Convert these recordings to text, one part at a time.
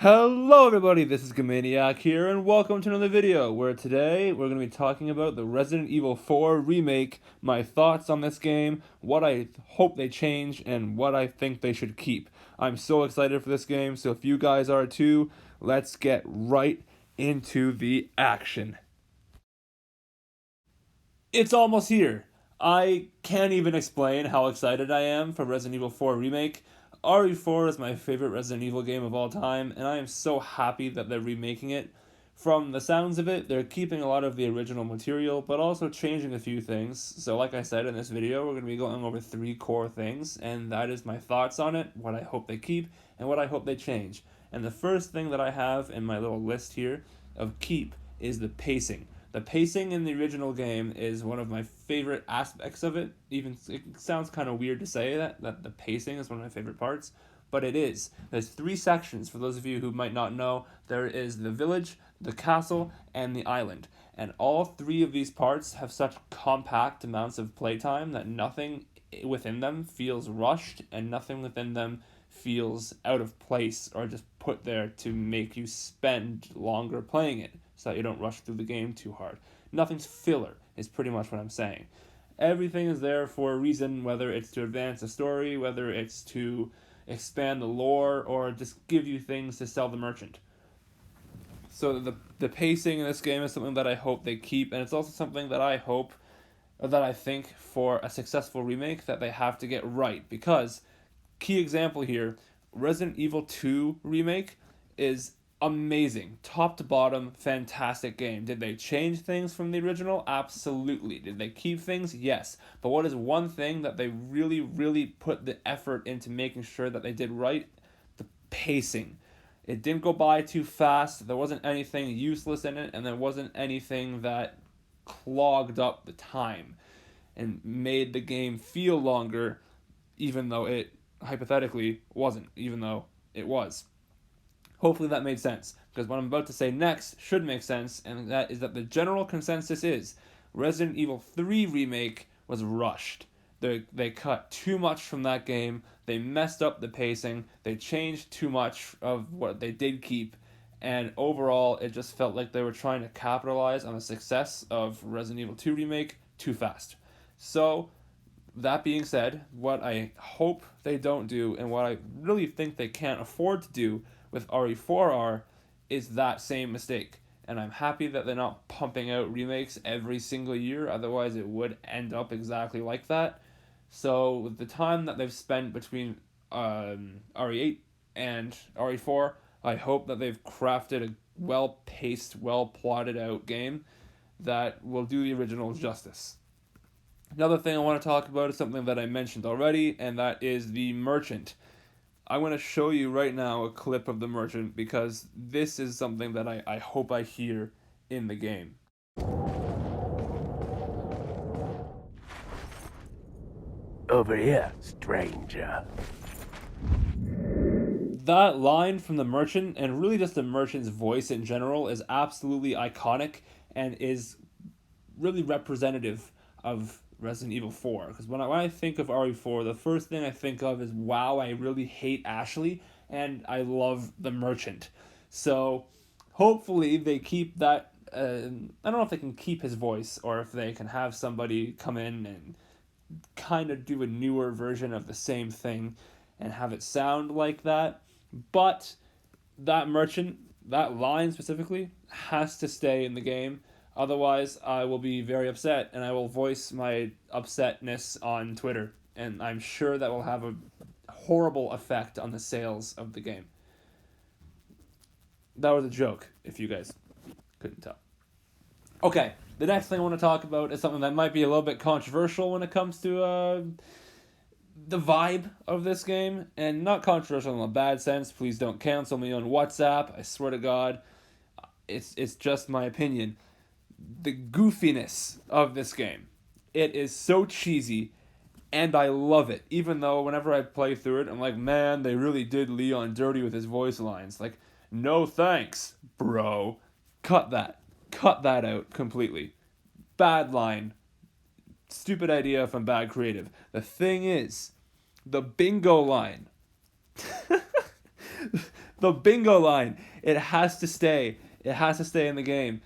Hello everybody, this is Gamaniac here, and welcome to another video, where today we're going to be talking about the Resident Evil 4 Remake, my thoughts on this game, what I hope they change, and what I think they should keep. I'm so excited for this game, so if you guys are too, let's get right into the action. It's almost here. I can't even explain how excited I am for Resident Evil 4 Remake. RE4 is my favorite Resident Evil game of all time, and I am so happy that they're remaking it. From the sounds of it, they're keeping a lot of the original material, but also changing a few things. So, like I said in this video, we're going to be going over 3 core things, and that is my thoughts on it, what I hope they keep, and what I hope they change. And the first thing that I have in my little list here of keep is the pacing. The pacing in the original game is one of my favorite aspects of it. Even it sounds kind of weird to say that the pacing is one of my favorite parts, but it is. There's 3 sections for those of you who might not know. There is the village, the castle, and the island. And all 3 of these parts have such compact amounts of playtime that nothing within them feels rushed and nothing within them feels out of place or just put there to make you spend longer playing it so that you don't rush through the game too hard. Nothing's filler, is pretty much what I'm saying. Everything is there for a reason, whether it's to advance the story, whether it's to expand the lore, or just give you things to sell the merchant. So the pacing in this game is something that I hope they keep, and it's also something that I hope, or that I think for a successful remake that they have to get right, because key example here, Resident Evil 2 Remake is amazing. Top to bottom, fantastic game. Did they change things from the original? Absolutely. Did they keep things? Yes. But what is one thing that they really, really put the effort into making sure that they did right? The pacing. It didn't go by too fast. There wasn't anything useless in it, and there wasn't anything that clogged up the time and made the game feel longer, even though it hypothetically wasn't, even though it was. Hopefully that made sense, because what I'm about to say next should make sense, and that is that the general consensus is Resident Evil 3 Remake was rushed. They cut too much from that game, they messed up the pacing, they changed too much of what they did keep, and overall it just felt like they were trying to capitalize on the success of Resident Evil 2 Remake too fast. So, that being said, what I hope they don't do, and what I really think they can't afford to do with RE4R, is that same mistake. And I'm happy that they're not pumping out remakes every single year, otherwise it would end up exactly like that. So, with the time that they've spent between RE8 and RE4, I hope that they've crafted a well paced, well plotted out game that will do the original justice. Another thing I want to talk about is something that I mentioned already, and that is the merchant. I'm going to show you right now a clip of the merchant because this is something that I hope I hear in the game. Over here, stranger. That line from the merchant, and really just the merchant's voice in general, is absolutely iconic and is really representative of Resident Evil 4. Because when I think of RE4, the first thing I think of is, wow, I really hate Ashley, and I love the merchant. So hopefully they keep that. I don't know if they can keep his voice, or if they can have somebody come in and kind of do a newer version of the same thing and have it sound like that. But that merchant, that line specifically, has to stay in the game. Otherwise, I will be very upset, and I will voice my upsetness on Twitter. And I'm sure that will have a horrible effect on the sales of the game. That was a joke, if you guys couldn't tell. Okay, the next thing I want to talk about is something that might be a little bit controversial when it comes to the vibe of this game, and not controversial in a bad sense. Please don't cancel me on WhatsApp. I swear to God, it's just my opinion. The goofiness of this game. It is so cheesy, and I love it. Even though whenever I play through it, I'm like, man, they really did Leon dirty with his voice lines. Like, no thanks, bro. Cut that. Cut that out completely. Bad line. Stupid idea from bad creative. The thing is, the bingo line. The bingo line. It has to stay. It has to stay in the game.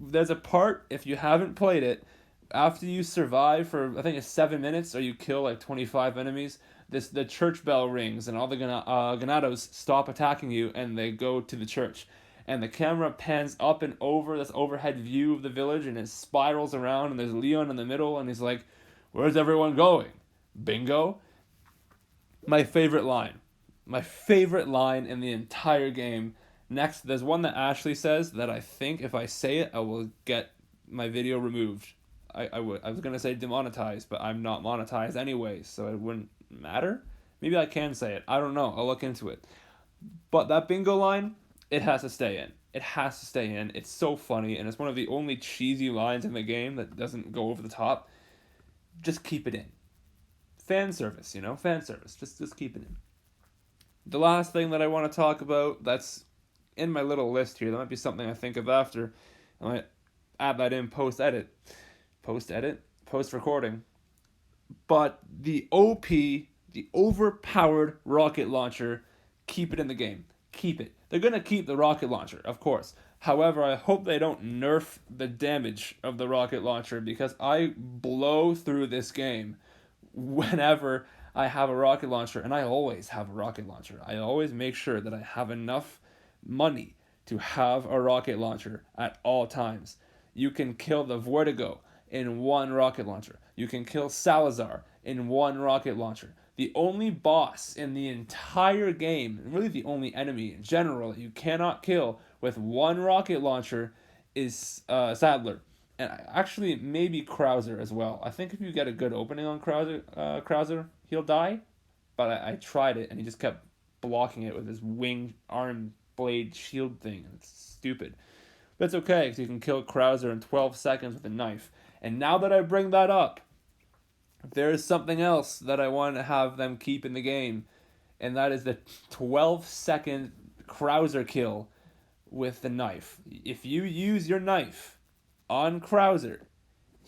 There's a part, if you haven't played it, after you survive for I think it's 7 minutes, or you kill like 25 enemies, the church bell rings and all the ganados stop attacking you and they go to the church. And the camera pans up and over this overhead view of the village, and it spirals around, and there's Leon in the middle, and he's like, "Where's everyone going? Bingo?" My favorite line. My favorite line in the entire game. Next, there's one that Ashley says that I think if I say it, I will get my video removed. I was gonna say demonetized, but I'm not monetized anyway, so it wouldn't matter. Maybe I can say it. I don't know. I'll look into it. But that bingo line, it has to stay in. It has to stay in. It's so funny, and it's one of the only cheesy lines in the game that doesn't go over the top. Just keep it in. Fan service, fan service. Just keep it in. The last thing that I want to talk about that's in my little list here, that might be something I think of after. I might add that in post recording. But the OP, the overpowered rocket launcher, keep it in the game. Keep it. They're going to keep the rocket launcher, of course. However, I hope they don't nerf the damage of the rocket launcher, because I blow through this game whenever I have a rocket launcher, and I always have a rocket launcher. I always make sure that I have enough money to have a rocket launcher at all times. You can kill the Vertigo in one rocket launcher. You can kill Salazar in one rocket launcher. The only boss in the entire game, and really the only enemy in general that you cannot kill with one rocket launcher, is Sadler. And actually maybe Krauser as well. I think if you get a good opening on Krauser, he'll die. But I tried it, and he just kept blocking it with his wing arm blade shield thing. It's stupid. But it's okay, because you can kill Krauser in 12 seconds with a knife. And now that I bring that up, there is something else that I want to have them keep in the game, and that is the 12-second Krauser kill with the knife. If you use your knife on Krauser,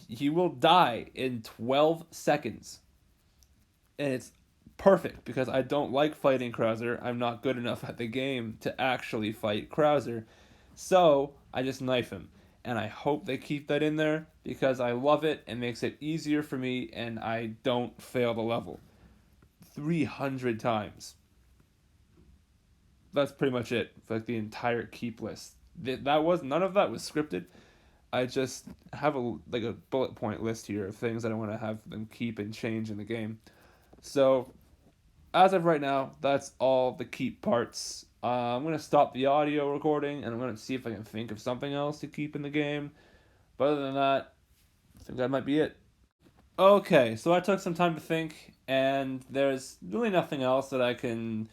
he will die in 12 seconds. And it's perfect, because I don't like fighting Krauser. I'm not good enough at the game to actually fight Krauser. So I just knife him. And I hope they keep that in there, because I love it and makes it easier for me, and I don't fail the level 300 times. That's pretty much it for like the entire keep list. None of that was scripted. I just have a bullet point list here of things that I want to have them keep and change in the game. So as of right now, that's all the keep parts. I'm going to stop the audio recording, and I'm going to see if I can think of something else to keep in the game. But other than that, I think that might be it. Okay, so I took some time to think, and there's really nothing else that I can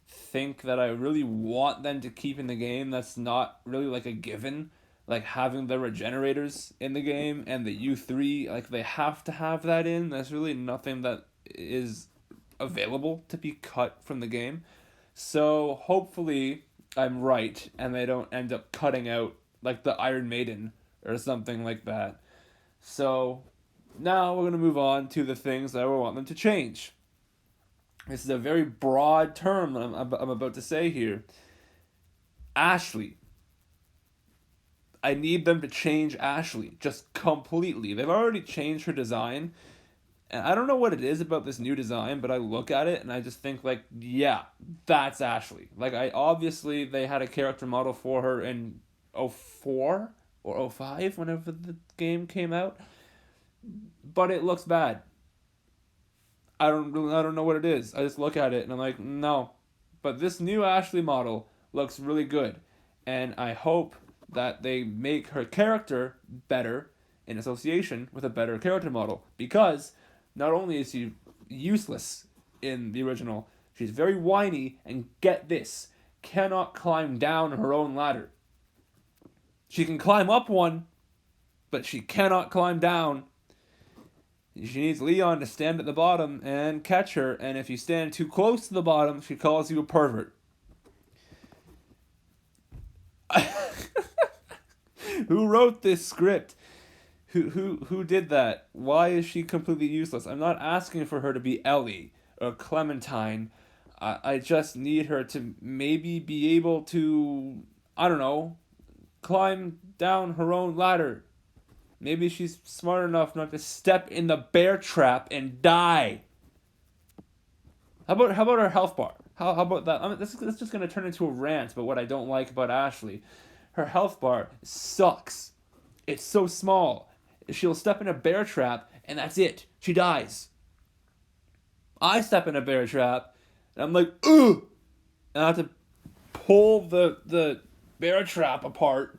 think that I really want them to keep in the game that's not really like a given. Like having the regenerators in the game and the U3, like they have to have that in. There's really nothing that is available to be cut from the game. So hopefully I'm right, and they don't end up cutting out like the Iron Maiden or something like that. So now we're going to move on to the things that I want them to change. This is a very broad term that I'm about to say here. Ashley. I need them to change Ashley just completely. They've already changed her design. And I don't know what it is about this new design, but I look at it and I just think like, yeah, that's Ashley. Like obviously they had a character model for her in 04 or 05 whenever the game came out. But it looks bad. I don't know what it is. I just look at it and I'm like, no. But this new Ashley model looks really good. And I hope that they make her character better in association with a better character model, because not only is she useless in the original, she's very whiny, and get this, cannot climb down her own ladder. She can climb up one, but she cannot climb down. She needs Leon to stand at the bottom and catch her, and if you stand too close to the bottom, she calls you a pervert. Who wrote this script? Who did that? Why is she completely useless? I'm not asking for her to be Ellie or Clementine. I just need her to maybe be able to, I don't know, climb down her own ladder. Maybe she's smart enough not to step in the bear trap and die. How about her health bar? How about that? I mean, this is just gonna turn into a rant about what I don't like about Ashley. Her health bar sucks. It's so small. She'll step in a bear trap and that's it. She dies. I step in a bear trap and I'm like, ugh, and I have to pull the bear trap apart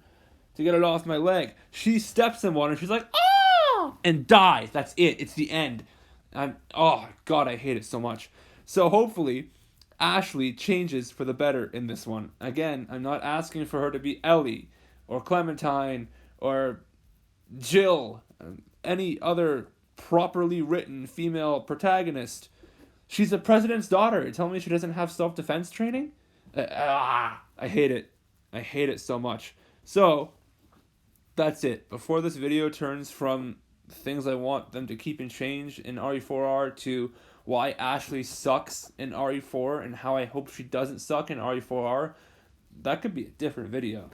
to get it off my leg. She steps in one and she's like, oh, and dies. That's it. It's the end. Oh god, I hate it so much. So hopefully, Ashley changes for the better in this one. Again, I'm not asking for her to be Ellie or Clementine or Jill, any other properly written female protagonist. She's the president's daughter. You're telling me she doesn't have self-defense training? I hate it. I hate it so much. So, that's it. Before this video turns from things I want them to keep and change in RE4R to why Ashley sucks in RE4 and how I hope she doesn't suck in RE4R, that could be a different video.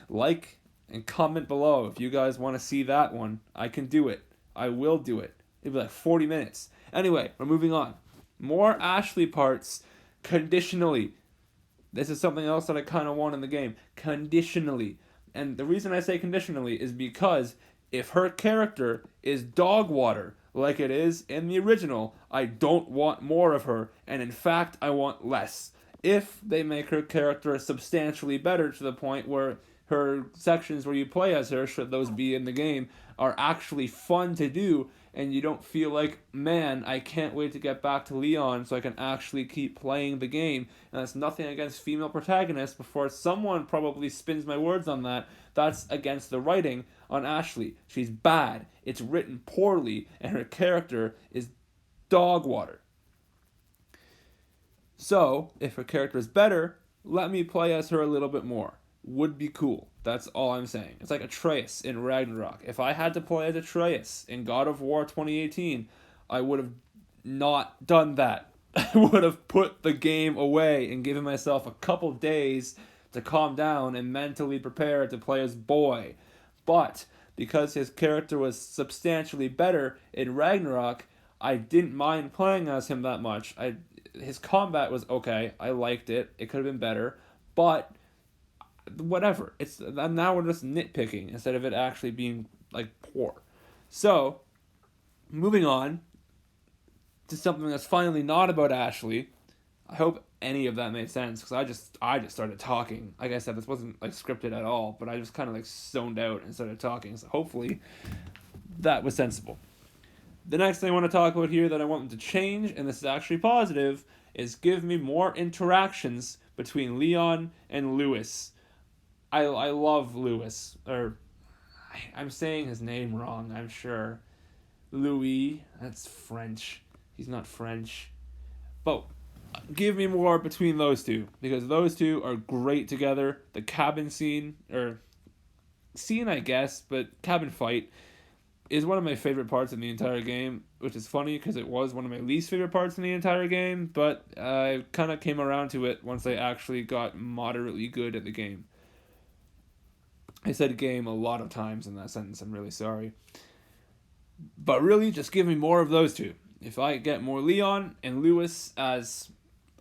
Like and comment below if you guys want to see that one. I can do it. I will do it. It'll be like 40 minutes. Anyway, we're moving on. More Ashley parts conditionally. This is something else that I kind of want in the game. Conditionally. And the reason I say conditionally is because if her character is dog water, like it is in the original, I don't want more of her, and in fact, I want less. If they make her character substantially better to the point where her sections where you play as her, should those be in the game, are actually fun to do, and you don't feel like, man, I can't wait to get back to Leon so I can actually keep playing the game. And that's nothing against female protagonists. Before someone probably spins my words on that, that's against the writing on Ashley. She's bad. It's written poorly, and her character is dog water. So, if her character is better, let me play as her a little bit more. Would be cool. That's all I'm saying. It's like Atreus in Ragnarok. If I had to play as Atreus in God of War 2018, I would have not done that. I would have put the game away and given myself a couple days to calm down and mentally prepare to play as Boy. But because his character was substantially better in Ragnarok, I didn't mind playing as him that much. His combat was okay. I liked it. It could have been better, but whatever. It's now we're just nitpicking instead of it actually being like poor. So, moving on to something that's finally not about Ashley. I hope any of that made sense because I just started talking. Like I said, this wasn't like scripted at all, but I just kind of like zoned out and started talking. So hopefully that was sensible. The next thing I want to talk about here that I want them to change, and this is actually positive, is give me more interactions between Leon and Lewis. I love Lewis, or I'm saying his name wrong, I'm sure. Louis, that's French. He's not French. But give me more between those two, because those two are great together. The cabin scene, or scene I guess, but cabin fight, is one of my favorite parts in the entire game, which is funny because it was one of my least favorite parts in the entire game, but I kind of came around to it once I actually got moderately good at the game. I said game a lot of times in that sentence, I'm really sorry. But really, just give me more of those two. If I get more Leon and Lewis as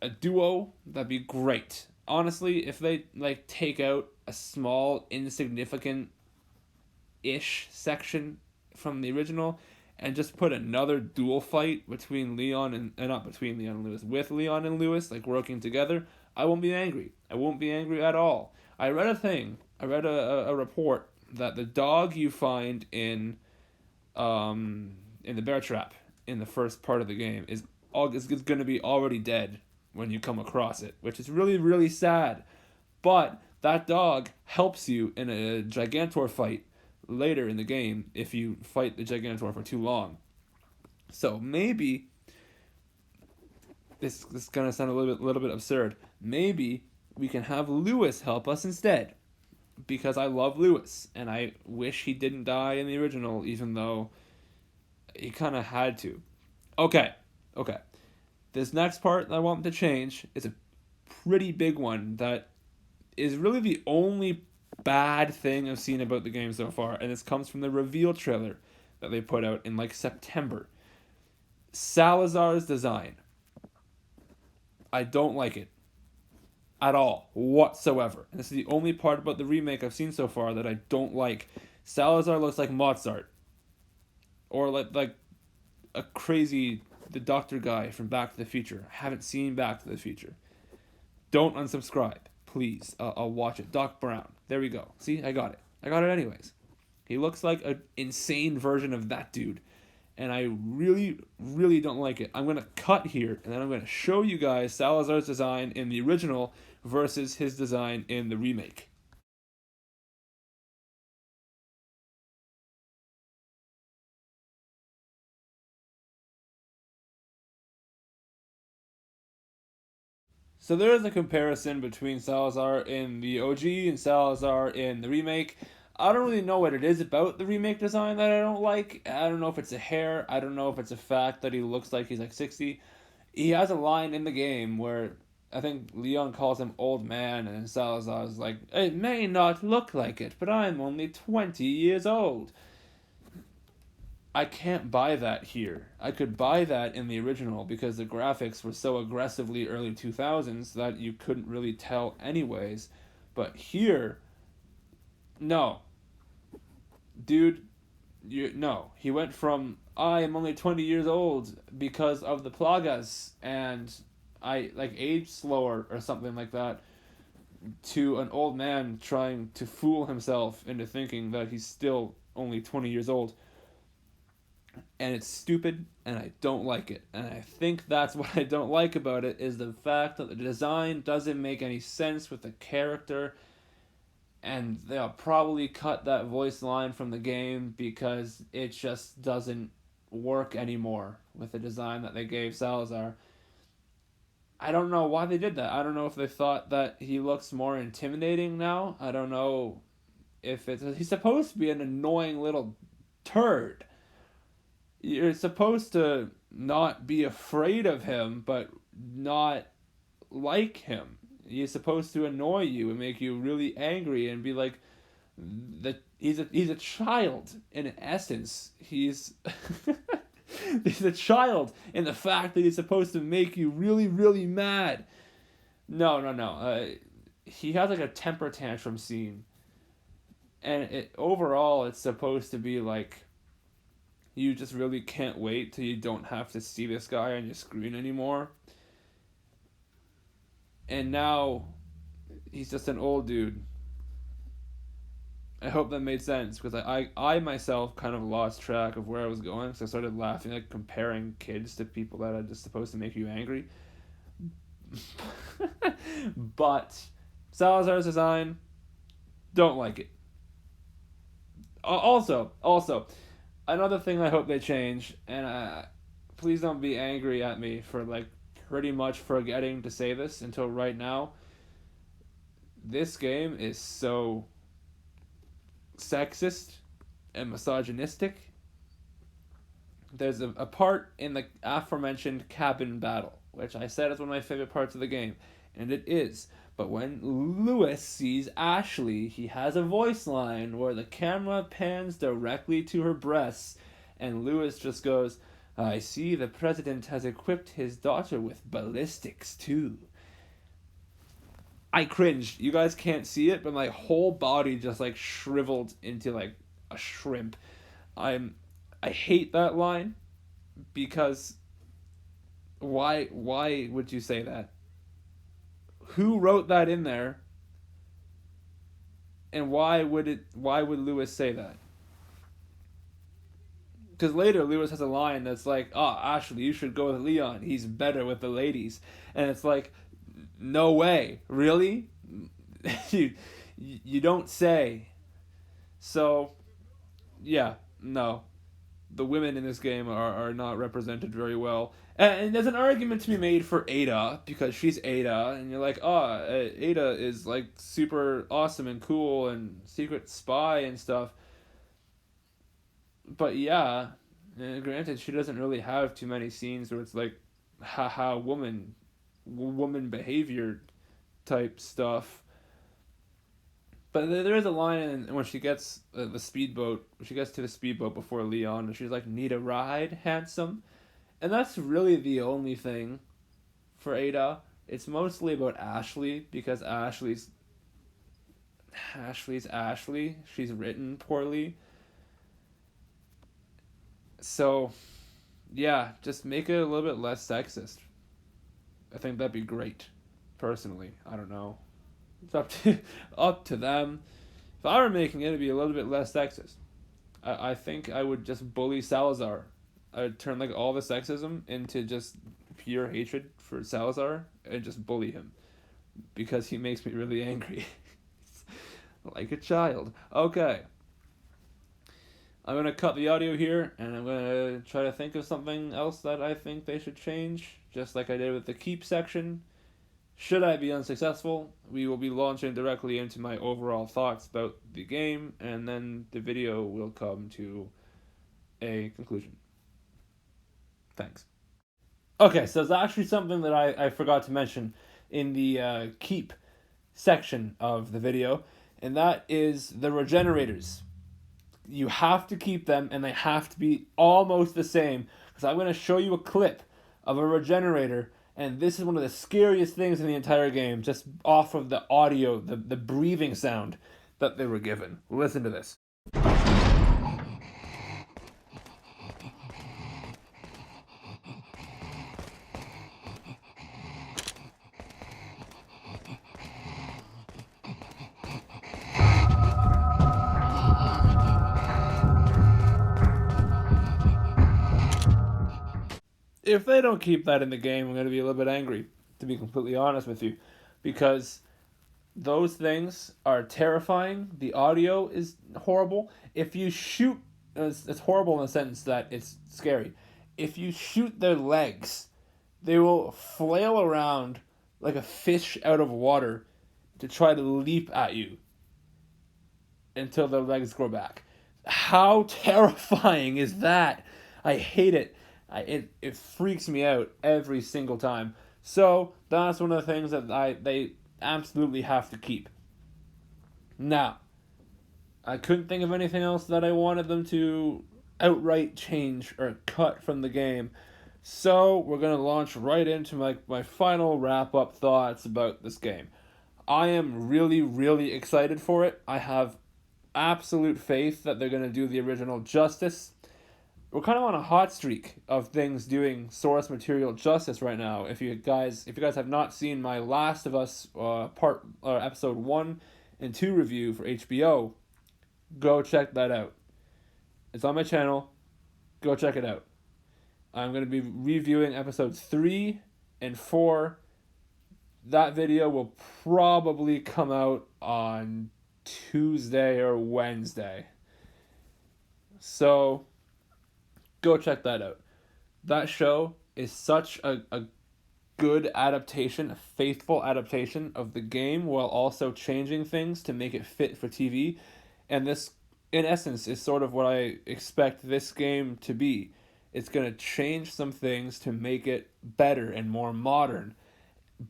a duo, that'd be great. Honestly, if they like take out a small, insignificant-ish section from the original and just put another duel fight between Leon and not between Leon and Lewis, with Leon and Lewis, like working together, I won't be angry. I won't be angry at all. I read a report that the dog you find in the bear trap in the first part of the game is going to be already dead when you come across it, which is really, really sad. But that dog helps you in a Gigantor fight later in the game if you fight the Gigantor for too long. So maybe this is gonna sound a little bit absurd. Maybe we can have Lewis help us instead, because I love Lewis and I wish he didn't die in the original, even though he kind of had to. Okay. This next part that I want them to change is a pretty big one that is really the only bad thing I've seen about the game so far, and this comes from the reveal trailer that they put out in like September. Salazar's design. I don't like it at all, whatsoever. And this is the only part about the remake I've seen so far that I don't like. Salazar looks like Mozart, or like a crazy the doctor guy from Back to the Future. I haven't seen Back to the Future. Don't unsubscribe, please. I'll watch it. Doc Brown. There we go. See, I got it. I got it anyways. He looks like an insane version of that dude. And I really, really don't like it. I'm going to cut here, and then I'm going to show you guys Salazar's design in the original versus his design in the remake. So there is a comparison between Salazar in the OG and Salazar in the remake. I don't really know what it is about the remake design that I don't like. I don't know if it's a hair. I don't know if it's a fact that he looks like he's like 60. He has a line in the game where I think Leon calls him old man, and Salazar's like, "It may not look like it, but I'm only 20 years old." I can't buy that here. I could buy that in the original because the graphics were so aggressively early 2000s that you couldn't really tell anyways. But here, no. Dude, no. He went from I am only 20 years old because of the plagas and I like age slower or something like that to an old man trying to fool himself into thinking that he's still only 20 years old. And it's stupid and I don't like it. And I think that's what I don't like about it is the fact that the design doesn't make any sense with the character, and they'll probably cut that voice line from the game because it just doesn't work anymore with the design that they gave Salazar. I don't know why they did that. I don't know if they thought that he looks more intimidating now. I don't know if it's he's supposed to be an annoying little turd. You're supposed to not be afraid of him, but not like him. He's supposed to annoy you and make you really angry and be like that he's a child in essence. He's he's a child in the fact that he's supposed to make you really really mad. No, no, no. He has like a temper tantrum scene, and overall it's supposed to be like you just really can't wait till you don't have to see this guy on your screen anymore. And now he's just an old dude. I hope that made sense because I myself kind of lost track of where I was going, so I started laughing, like comparing kids to people that are just supposed to make you angry. But Salazar's design, don't like it. Also, another thing I hope they change, and please don't be angry at me for like pretty much forgetting to say this until right now. This game is so sexist and misogynistic. There's a part in the aforementioned cabin battle, which I said is one of my favorite parts of the game, and it is. But when Lewis sees Ashley, he has a voice line where the camera pans directly to her breasts, and Lewis just goes, "I see the president has equipped his daughter with ballistics too." I cringed. You guys can't see it, but my whole body just like shriveled into like a shrimp. I hate that line because why would you say that? Who wrote that in there? And why would Lewis say that? Because later Lewis has a line that's like, "Oh, Ashley, you should go with Leon. He's better with the ladies." And it's like, no way, really? You don't say. So, yeah, no. The women in this game are not represented very well. And there's an argument to be made for Ada, because she's Ada, and you're like, oh, Ada is like super awesome and cool and secret spy and stuff. But yeah, granted, she doesn't really have too many scenes where it's like haha woman behavior type stuff. But there is a line when she gets the speedboat. When she gets to the speedboat before Leon, and she's like, "Need a ride, handsome?" And that's really the only thing for Ada. It's mostly about Ashley because Ashley's Ashley. She's written poorly. So, yeah, just make it a little bit less sexist. I think that'd be great. Personally, I don't know. It's up to up to them. If I were making it, it'd be a little bit less sexist. I think I would just bully Salazar. I would turn like all the sexism into just pure hatred for Salazar and just bully him because he makes me really angry. Like a child. Okay. I'm going to cut the audio here and I'm going to try to think of something else that I think they should change, just like I did with the keep section. Should I be unsuccessful, we will be launching directly into my overall thoughts about the game, and then the video will come to a conclusion. Thanks. Okay, so there's actually something that I forgot to mention in the keep section of the video, and that is the regenerators. You have to keep them, and they have to be almost the same, because I'm going to show you a clip of a regenerator, and this is one of the scariest things in the entire game, just off of the audio, the breathing sound that they were given. Listen to this. If they don't keep that in the game, I'm going to be a little bit angry, to be completely honest with you, because those things are terrifying. The audio is horrible. If you shoot, it's horrible in the sense that it's scary. If you shoot their legs, they will flail around like a fish out of water to try to leap at you until their legs grow back. How terrifying is that? I hate it. It freaks me out every single time. So that's one of the things that they absolutely have to keep. Now, I couldn't think of anything else that I wanted them to outright change or cut from the game. So we're going to launch right into my final wrap up thoughts about this game. I am really, really excited for it. I have absolute faith that they're going to do the original justice. We're kind of on a hot streak of things doing source material justice right now. If you guys have not seen my Last of Us episode 1 and 2 review for HBO, go check that out. It's on my channel. Go check it out. I'm going to be reviewing episodes 3 and 4. That video will probably come out on Tuesday or Wednesday. So go check that out. That show is such a good adaptation, a faithful adaptation of the game while also changing things to make it fit for TV. And this, in essence, is sort of what I expect this game to be. It's going to change some things to make it better and more modern,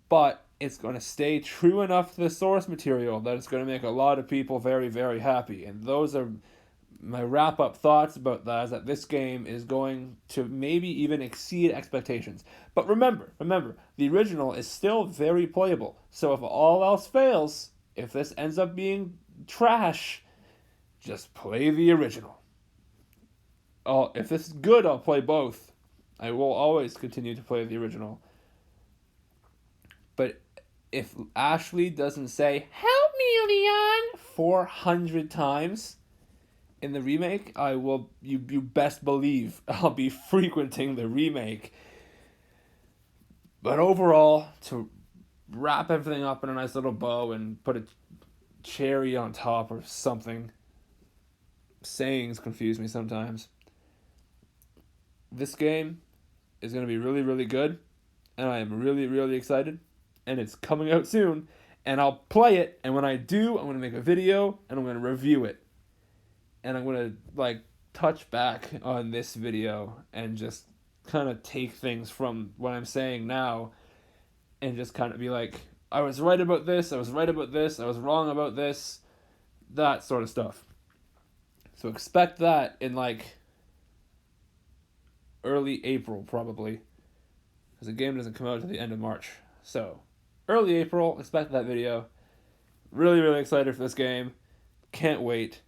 but it's going to stay true enough to the source material that it's going to make a lot of people very, very happy. And those are my wrap up thoughts about that, is that this game is going to maybe even exceed expectations. But remember, the original is still very playable. So if all else fails, if this ends up being trash, just play the original. Oh, if this is good, I'll play both. I will always continue to play the original. But if Ashley doesn't say, "Help me, Leon," 400 times in the remake, I will, you best believe I'll be frequenting the remake. But overall, to wrap everything up in a nice little bow and put a cherry on top or something, sayings confuse me sometimes. This game is going to be really, really good, and I am really, really excited, and it's coming out soon, and I'll play it, and when I do, I'm going to make a video, and I'm going to review it. And I'm going to touch back on this video and just kind of take things from what I'm saying now and just kind of be like, I was right about this, I was right about this, I was wrong about this, that sort of stuff. So expect that in like early April probably, because the game doesn't come out until the end of March. So early April, expect that video. Really, really excited for this game. Can't wait.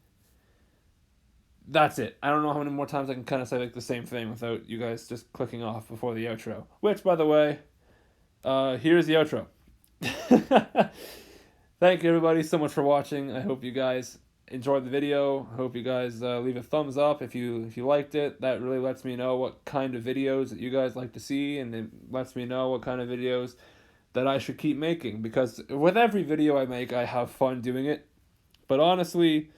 That's it. I don't know how many more times I can kind of say like the same thing without you guys just clicking off before the outro. Which, by the way, here's the outro. Thank you everybody so much for watching. I hope you guys enjoyed the video. I hope you guys leave a thumbs up if you liked it. That really lets me know what kind of videos that you guys like to see, and it lets me know what kind of videos that I should keep making, because with every video I make I have fun doing it. But honestly,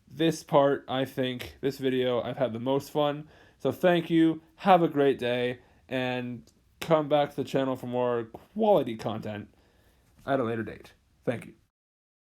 this part, I think, this video, I've had the most fun. So thank you, have a great day, and come back to the channel for more quality content at a later date. Thank you.